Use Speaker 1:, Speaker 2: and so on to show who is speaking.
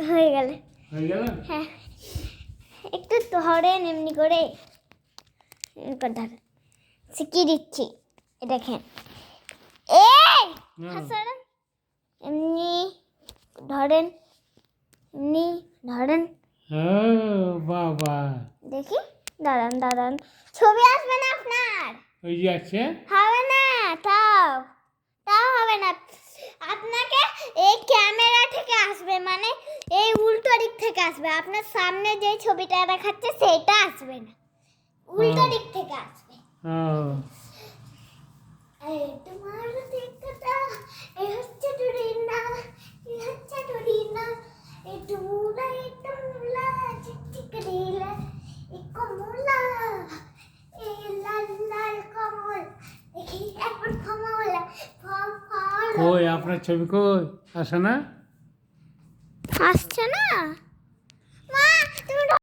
Speaker 1: হয়ে গেল।
Speaker 2: হ্যাঁ,
Speaker 1: একটু ধরেন এমনি করে ধরেন, শিখিয়ে দিচ্ছি। এটা দেখেন, এমনি ধরেন, এমনি ধরেন।
Speaker 2: বাবা,
Speaker 1: দেখি, দাঁড়ান, ছবি আসবে না আপনার।
Speaker 2: ওই যে আছে,
Speaker 1: হবে না, তাও হবে না। আপনাকে এই ক্যামেরা থেকে আসবে, মানে এই উল্টো দিক থেকে আসবে। আপনার সামনে যে ছবিটা দেখাচ্ছে সেটা আসবে না, উল্টো দিক থেকে আসবে। এই তোমার দিকটা, এই হচ্ছে টুরিনা, এই হচ্ছে টুরিনা, এই টুমুলা, চিকচিকরিলা, এই কমলা, এই লাল লাল কমল, এই একবার কমলা,
Speaker 2: কই আপনার ছবি কই? আসে না?
Speaker 1: আসছে না।